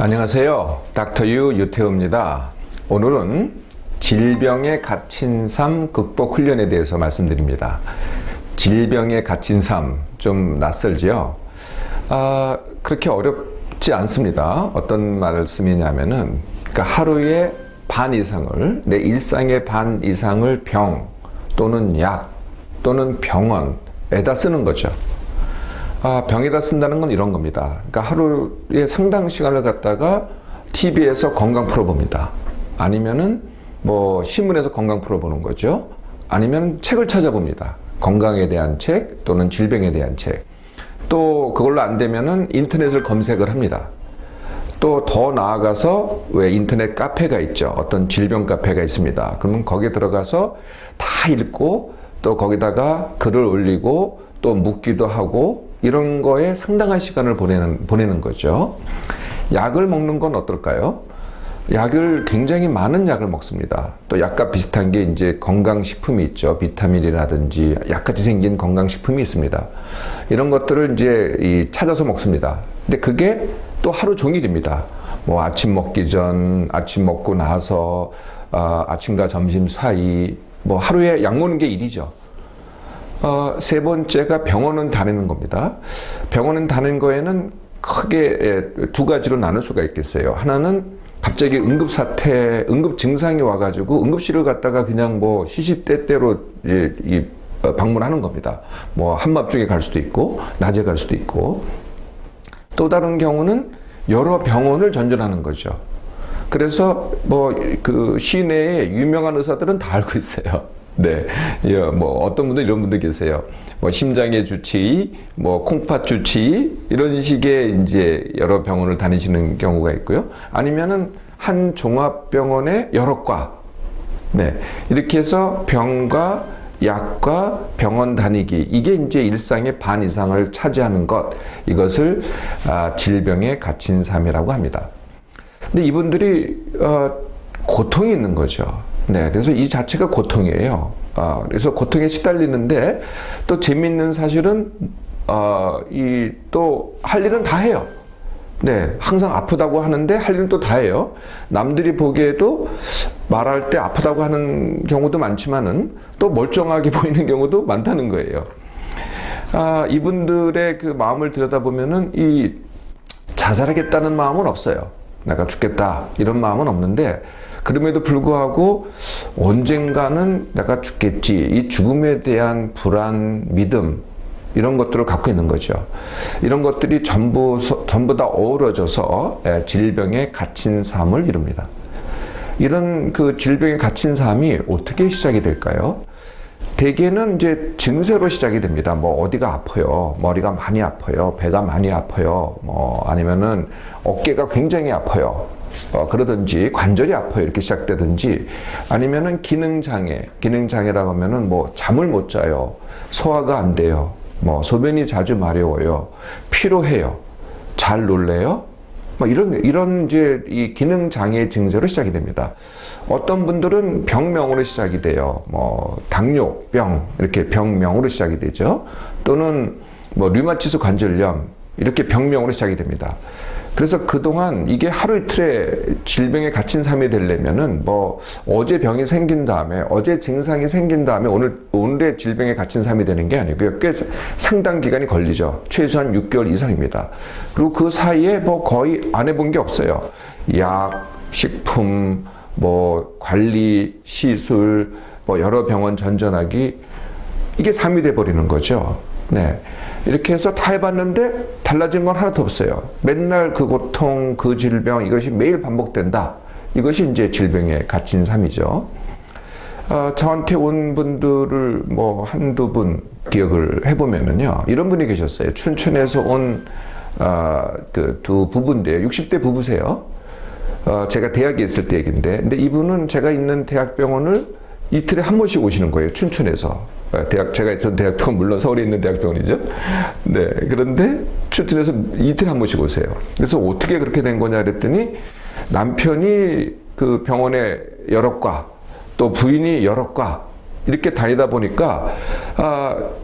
안녕하세요. 닥터유 유태우입니다. 오늘은 질병에 갇힌 삶 극복 훈련에 대해서 말씀드립니다. 질병에 갇힌 삶 좀 낯설지요? 그렇게 어렵지 않습니다. 어떤 말씀이냐면은 그러니까 하루에 반 이상을 내 일상의 반 이상을 병 또는 약 또는 병원에다 쓰는 거죠. 병에다 쓴다는 건 이런 겁니다. 그러니까 하루에 상당 시간을 갖다가 TV에서 건강 프로 봅니다. 아니면은 뭐 신문에서 건강 프로 보는 거죠. 아니면 책을 찾아봅니다. 건강에 대한 책 또는 질병에 대한 책. 또 그걸로 안 되면은 인터넷을 검색을 합니다. 또 더 나아가서 왜 인터넷 카페가 있죠. 어떤 질병 카페가 있습니다. 그러면 거기에 들어가서 다 읽고 또 거기다가 글을 올리고 또 묻기도 하고 이런 거에 상당한 시간을 보내는 거죠. 약을 먹는 건 어떨까요? 약을 굉장히 많은 약을 먹습니다. 또 약과 비슷한 게 이제 건강식품이 있죠. 비타민이라든지 약같이 생긴 건강식품이 있습니다. 이런 것들을 이제 찾아서 먹습니다. 근데 그게 또 하루 종일입니다. 뭐 아침 먹기 전, 아침 먹고 나서, 아침과 점심 사이, 뭐 하루에 약 먹는 게 일이죠. 세 번째가 병원은 다니는 겁니다. 병원은 다니는 거에는 크게 두 가지로 나눌 수가 있겠어요. 하나는 갑자기 응급 증상이 와가지고 응급실을 갔다가 그냥 뭐 시시때때로 방문하는 겁니다. 뭐 한밤중에 갈 수도 있고, 낮에 갈 수도 있고. 또 다른 경우는 여러 병원을 전전하는 거죠. 그래서 뭐 그 시내에 유명한 의사들은 다 알고 있어요. 네, 뭐 어떤 분들 이런 분들 계세요. 뭐 심장의 주치의, 뭐 콩팥 주치의 이런 식의 이제 여러 병원을 다니시는 경우가 있고요. 아니면은 한 종합병원의 여러 과, 네, 이렇게 해서 병과 약과 병원 다니기 이게 이제 일상의 반 이상을 차지하는 것, 이것을 질병에 갇힌 삶이라고 합니다. 근데 이분들이 고통이 있는 거죠. 네, 그래서 이 자체가 고통이에요. 그래서 고통에 시달리는데 또 재미있는 사실은 또 할 일은 다 해요. 네, 항상 아프다고 하는데 할 일은 또 다 해요. 남들이 보기에도 말할 때 아프다고 하는 경우도 많지만은 또 멀쩡하게 보이는 경우도 많다는 거예요. 이분들의 그 마음을 들여다보면은 이 자살하겠다는 마음은 없어요. 내가 죽겠다 이런 마음은 없는데 그럼에도 불구하고 언젠가는 내가 죽겠지, 이 죽음에 대한 불안, 믿음 이런 것들을 갖고 있는 거죠. 이런 것들이 전부 다 어우러져서 질병에 갇힌 삶을 이룹니다. 이런 그 질병에 갇힌 삶이 어떻게 시작이 될까요? 대개는 이제 증세로 시작이 됩니다. 뭐 어디가 아파요, 머리가 많이 아파요, 배가 많이 아파요, 뭐 아니면은 어깨가 굉장히 아파요. 그러든지 관절이 아파요 이렇게 시작되든지, 아니면은 기능장애라고 하면은 뭐 잠을 못 자요, 소화가 안 돼요, 뭐 소변이 자주 마려워요, 피로해요, 잘 놀래요, 뭐 이런 이제 이 기능장애 증세로 시작이 됩니다. 어떤 분들은 병명으로 시작이 돼요. 뭐 당뇨병 이렇게 병명으로 시작이 되죠. 또는 뭐 류마티스 관절염 이렇게 병명으로 시작이 됩니다. 그래서 그동안 이게 하루 이틀에 질병에 갇힌 삶이 되려면은 뭐 어제 병이 생긴 다음에, 어제 증상이 생긴 다음에 오늘의 질병에 갇힌 삶이 되는 게 아니고요. 꽤 상당 기간이 걸리죠. 최소한 6개월 이상입니다. 그리고 그 사이에 뭐 거의 안 해본 게 없어요. 약, 식품, 뭐 관리, 시술, 뭐 여러 병원 전전하기, 이게 삶이 돼 버리는 거죠. 네. 이렇게 해서 다 해봤는데 달라진 건 하나도 없어요. 맨날 그 고통, 그 질병, 이것이 매일 반복된다. 이것이 이제 질병에 갇힌 삶이죠. 저한테 온 분들을 뭐 한두 분 기억을 해보면은요, 이런 분이 계셨어요. 춘천에서 온 그 두 부부인데요. 60대 부부세요. 제가 대학에 있을 때 얘기인데, 근데 이분은 제가 있는 대학병원을 이틀에 한 번씩 오시는 거예요. 춘천에서. 제가 있던 대학병원, 물론 서울에 있는 대학병원이죠. 네. 그런데 춘천에서 이틀에 한 번씩 오세요. 그래서 어떻게 그렇게 된 거냐 그랬더니 남편이 그 병원에 여러 과, 또 부인이 여러 과, 이렇게 다니다 보니까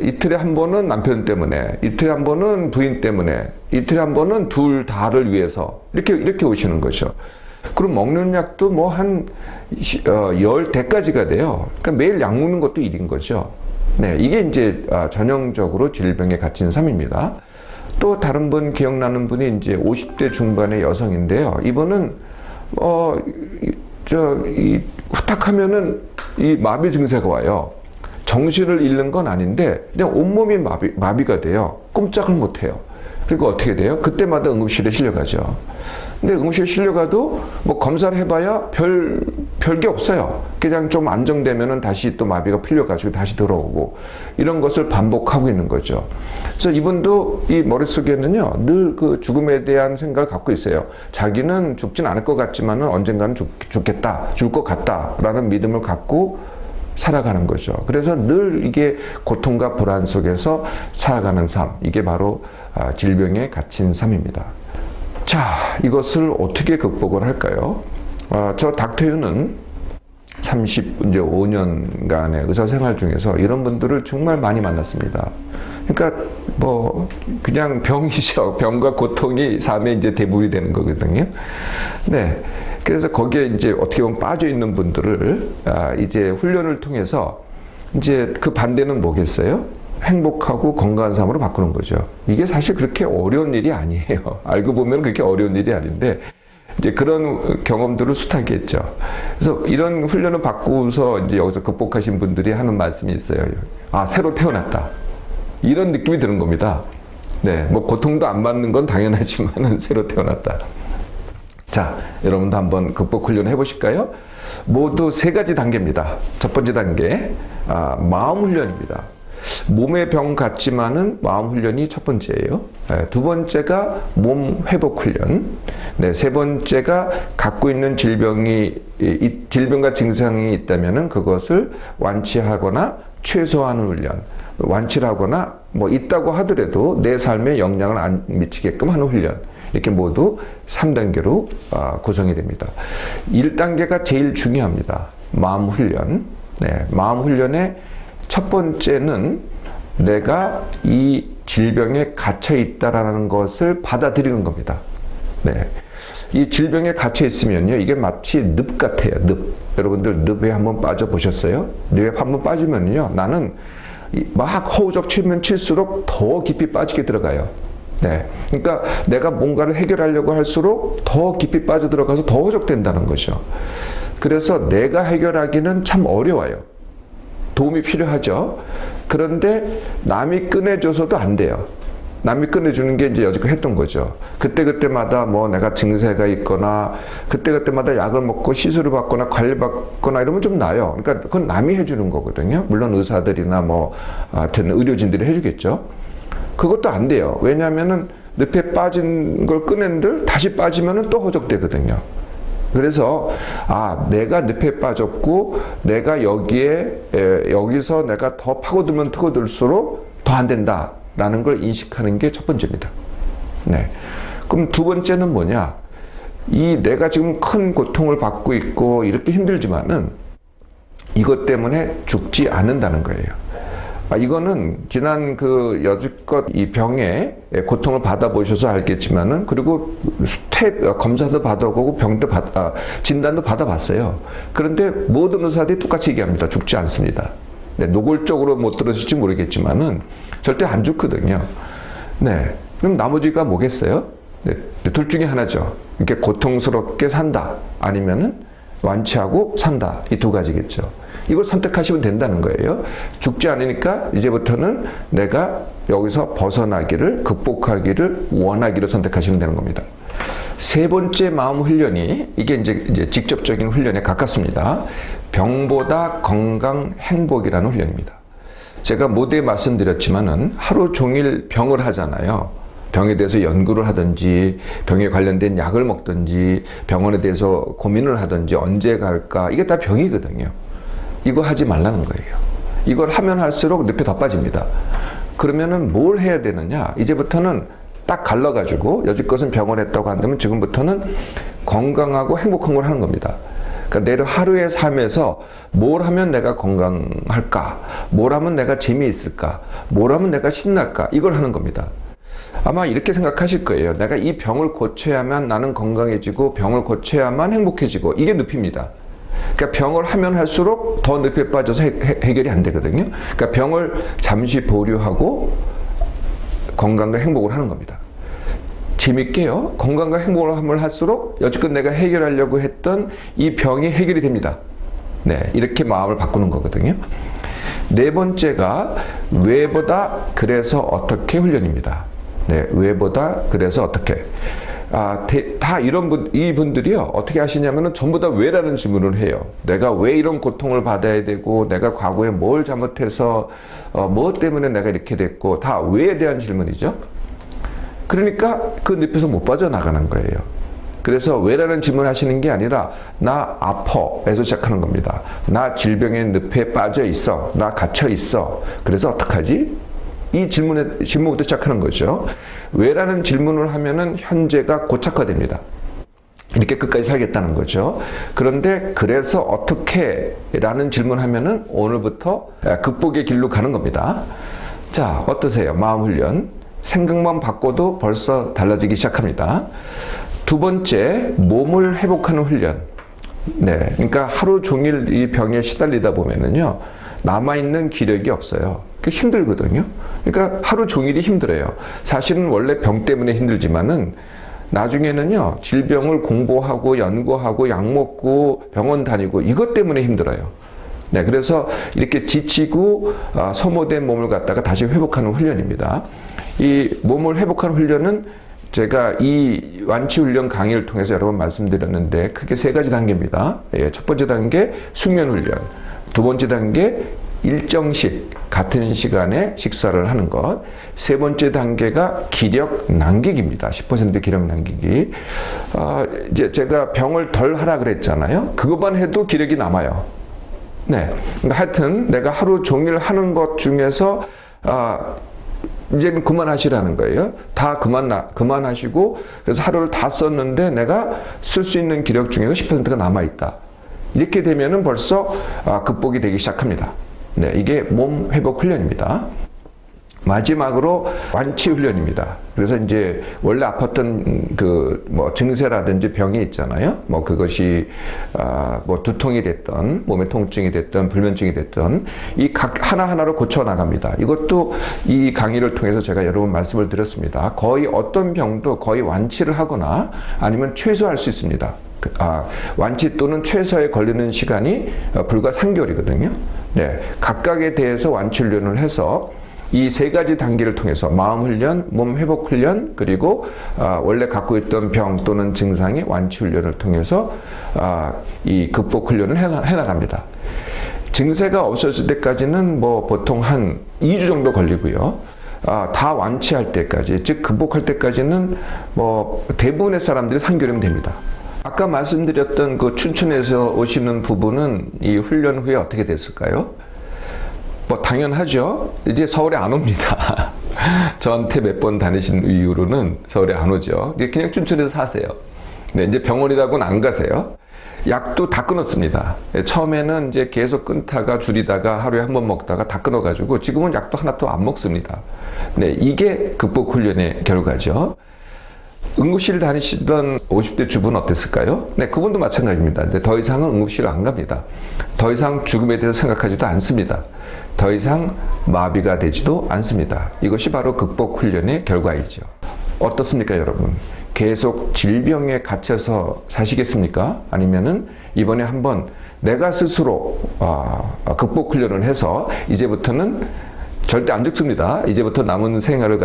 이틀에 한 번은 남편 때문에, 이틀에 한 번은 부인 때문에, 이틀에 한 번은 둘 다를 위해서 이렇게 오시는 거죠. 그럼 먹는 약도 뭐 한 10대까지가 돼요. 그러니까 매일 약 먹는 것도 일인 거죠. 네, 이게 이제 전형적으로 질병에 갇힌 삶입니다. 또 다른 분 기억나는 분이 이제 50대 중반의 여성인데요. 이분은 후딱하면은 이 마비 증세가 와요. 정신을 잃는 건 아닌데 그냥 온몸이 마비가 돼요. 꼼짝을 못 해요. 그리고 어떻게 돼요? 그때마다 응급실에 실려가죠. 근데 응급실에 실려가도 뭐 검사를 해봐야 별게 없어요. 그냥 좀 안정되면은 다시 또 마비가 풀려가지고 다시 들어오고 이런 것을 반복하고 있는 거죠. 그래서 이분도 이 머릿속에는요 늘 그 죽음에 대한 생각을 갖고 있어요. 자기는 죽진 않을 것 같지만은 언젠가는 죽겠다, 죽을 것 같다라는 믿음을 갖고 살아가는 거죠. 그래서 늘 이게 고통과 불안 속에서 살아가는 삶, 이게 바로 질병에 갇힌 삶입니다. 자, 이것을 어떻게 극복을 할까요? 저 닥터유는 35년간의 의사 생활 중에서 이런 분들을 정말 많이 만났습니다. 그러니까 뭐 그냥 병이죠. 병과 고통이 삶의 이제 대부분이 되는 거거든요. 네. 그래서 거기에 이제 어떻게 보면 빠져 있는 분들을 이제 훈련을 통해서 이제 그 반대는 뭐겠어요? 행복하고 건강한 삶으로 바꾸는 거죠. 이게 사실 그렇게 어려운 일이 아니에요. 알고 보면 그렇게 어려운 일이 아닌데 이제 그런 경험들을 숱하게 했죠. 그래서 이런 훈련을 받고서 이제 여기서 극복하신 분들이 하는 말씀이 있어요. 새로 태어났다. 이런 느낌이 드는 겁니다. 네, 뭐 고통도 안 받는 건 당연하지만은 새로 태어났다. 자, 여러분도 한번 극복 훈련 해보실까요? 모두 3가지 단계입니다. 첫 번째 단계, 마음 훈련입니다. 몸의 병 같지만은 마음 훈련이 첫 번째예요. 두 번째가 몸 회복 훈련. 네, 세 번째가 갖고 있는 질병과 증상이 있다면은 그것을 완치하거나 최소화하는 훈련. 완치를 하거나 뭐 있다고 하더라도 내 삶에 영향을 안 미치게끔 하는 훈련. 이렇게 모두 3단계로 구성이 됩니다. 1단계가 제일 중요합니다. 마음 훈련. 네, 마음 훈련의 첫 번째는 내가 이 질병에 갇혀 있다라는 것을 받아들이는 겁니다. 네. 이 질병에 갇혀 있으면요, 이게 마치 늪 같아요, 늪. 여러분들 늪에 한번 빠져 보셨어요? 늪에 한번 빠지면요, 나는 막 허우적 치면 칠수록 더 깊이 빠지게 들어가요. 네. 그러니까 내가 뭔가를 해결하려고 할수록 더 깊이 빠져 들어가서 더 허적된다는 거죠. 그래서 내가 해결하기는 참 어려워요. 도움이 필요하죠. 그런데 남이 꺼내줘서도 안 돼요. 남이 꺼내주는 게 이제 여지껏 했던 거죠. 그때그때마다 뭐 내가 증세가 있거나 그때그때마다 약을 먹고 시술을 받거나 관리받거나 이러면 좀 나아요. 그러니까 그건 남이 해주는 거거든요. 물론 의사들이나 뭐 하여튼 의료진들이 해주겠죠. 그것도 안 돼요. 왜냐하면은 늪에 빠진 걸 꺼낸들 다시 빠지면은 또 허적되거든요. 그래서 내가 늪에 빠졌고 내가 여기서 내가 더 파고들면 파고들수록 더 안 된다라는 걸 인식하는 게 첫 번째입니다. 네. 그럼 두 번째는 뭐냐? 내가 지금 큰 고통을 받고 있고 이렇게 힘들지만은 이것 때문에 죽지 않는다는 거예요. 이거는 지난 여지껏 이 병에 고통을 받아보셔서 알겠지만은, 그리고 검사도 받아보고 진단도 받아봤어요. 그런데 모든 의사들이 똑같이 얘기합니다. 죽지 않습니다. 네, 노골적으로 못 들으실지 모르겠지만은 절대 안 죽거든요. 네. 그럼 나머지가 뭐겠어요? 네, 둘 중에 하나죠. 이렇게 고통스럽게 산다. 아니면은 완치하고 산다. 이 두 가지겠죠. 이걸 선택하시면 된다는 거예요. 죽지 않으니까 이제부터는 내가 여기서 벗어나기를, 극복하기를, 원하기를 선택하시면 되는 겁니다. 세 번째 마음 훈련이 이게 이제 직접적인 훈련에 가깝습니다. 병보다 건강 행복이라는 훈련입니다. 제가 모두에 말씀드렸지만은 하루 종일 병을 하잖아요. 병에 대해서 연구를 하든지 병에 관련된 약을 먹든지 병원에 대해서 고민을 하든지 언제 갈까, 이게 다 병이거든요. 이거 하지 말라는 거예요. 이걸 하면 할수록 늪에 더 빠집니다. 그러면은 뭘 해야 되느냐? 이제부터는 딱 갈라가지고 여지껏은 병을 했다고 한다면 지금부터는 건강하고 행복한 걸 하는 겁니다. 그러니까 내 하루의 삶에서 뭘 하면 내가 건강할까? 뭘 하면 내가 재미있을까? 뭘 하면 내가 신날까? 이걸 하는 겁니다. 아마 이렇게 생각하실 거예요. 내가 이 병을 고쳐야만 나는 건강해지고 병을 고쳐야만 행복해지고 이게 늪입니다. 그러니까 병을 하면 할수록 더 늪에 빠져서 해결이 안 되거든요. 그러니까 병을 잠시 보류하고 건강과 행복을 하는 겁니다. 재밌게요. 건강과 행복을 하면 할수록 여지껏 내가 해결하려고 했던 이 병이 해결이 됩니다. 네, 이렇게 마음을 바꾸는 거거든요. 네 번째가 왜보다 그래서 어떻게 훈련입니다. 네, 왜보다 그래서 어떻게. 다 이분들이요, 어떻게 하시냐면은 전부 다 왜라는 질문을 해요. 내가 왜 이런 고통을 받아야 되고, 내가 과거에 뭘 잘못해서, 뭐 때문에 내가 이렇게 됐고, 다 왜에 대한 질문이죠. 그러니까 그 늪에서 못 빠져나가는 거예요. 그래서 왜라는 질문을 하시는 게 아니라, 나 아파에서 시작하는 겁니다. 나 질병의 늪에 빠져 있어. 나 갇혀 있어. 그래서 어떡하지? 이 질문부터 시작하는 거죠. 왜라는 질문을 하면은 현재가 고착화됩니다. 이렇게 끝까지 살겠다는 거죠. 그런데 그래서 어떻게 라는 질문하면은 오늘부터 극복의 길로 가는 겁니다. 자, 어떠세요? 마음 훈련. 생각만 바꿔도 벌써 달라지기 시작합니다. 두 번째, 몸을 회복하는 훈련. 네, 그러니까 하루 종일 이 병에 시달리다 보면은요, 남아있는 기력이 없어요. 힘들거든요. 그러니까 하루 종일이 힘들어요. 사실은 원래 병 때문에 힘들지만은 나중에는요, 질병을 공부하고 연구하고 약 먹고 병원 다니고 이것 때문에 힘들어요. 네, 그래서 이렇게 지치고 소모된 몸을 갖다가 다시 회복하는 훈련입니다. 이 몸을 회복하는 훈련은 제가 이 완치 훈련 강의를 통해서 여러 번 말씀드렸는데 크게 세 가지 단계입니다. 예, 첫 번째 단계 숙면 훈련, 두 번째 단계 일정식 같은 시간에 식사를 하는 것, 세 번째 단계가 기력 남기기입니다. 10% 기력 남기기. 이제 제가 병을 덜 하라 그랬잖아요. 그것만 해도 기력이 남아요. 네, 그러니까 하여튼 내가 하루 종일 하는 것 중에서 이제는 그만하시라는 거예요. 다 그만하시고, 그래서 하루를 다 썼는데 내가 쓸 수 있는 기력 중에서 10%가 남아있다. 이렇게 되면은 벌써 극복이 되기 시작합니다. 네, 이게 몸 회복 훈련입니다. 마지막으로 완치 훈련입니다. 그래서 이제 원래 아팠던 증세라든지 병이 있잖아요. 그것이 두통이 됐던, 몸의 통증이 됐던, 불면증이 됐던 이 각 하나하나로 고쳐 나갑니다. 이것도 이 강의를 통해서 제가 여러 번 말씀을 드렸습니다. 거의 어떤 병도 거의 완치를 하거나 아니면 최소화할 수 있습니다. 완치 또는 최소에 걸리는 시간이 불과 3개월이거든요. 네, 각각에 대해서 완치 훈련을 해서 이 세 가지 단계를 통해서 마음 훈련, 몸 회복 훈련, 그리고 원래 갖고 있던 병 또는 증상의 완치 훈련을 통해서 이 극복 훈련을 해나갑니다. 증세가 없어질 때까지는 보통 한 2주 정도 걸리고요. 다 완치할 때까지, 즉 극복할 때까지는 대부분의 사람들이 3개월이면 됩니다. 아까 말씀드렸던 그 춘천에서 오시는 부부는 이 훈련 후에 어떻게 됐을까요? 당연하죠. 이제 서울에 안 옵니다. 저한테 몇 번 다니신 이후로는 서울에 안 오죠. 그냥 춘천에서 사세요. 네, 이제 병원이라고는 안 가세요. 약도 다 끊었습니다. 처음에는 이제 계속 끊다가 줄이다가 하루에 한 번 먹다가 다 끊어가지고 지금은 약도 하나도 안 먹습니다. 네, 이게 극복 훈련의 결과죠. 응급실 다니시던 50대 주부는 어땠을까요? 네, 그분도 마찬가지입니다. 근데 더 이상은 응급실 안 갑니다. 더 이상 죽음에 대해서 생각하지도 않습니다. 더 이상 마비가 되지도 않습니다. 이것이 바로 극복 훈련의 결과이죠. 어떻습니까, 여러분? 계속 질병에 갇혀서 사시겠습니까? 아니면은 이번에 한번 내가 스스로 극복 훈련을 해서 이제부터는 절대 안 죽습니다. 이제부터 남은 생애를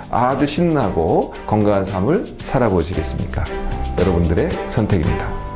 아주 신나고 건강한 삶을 살아보시겠습니까? 여러분들의 선택입니다.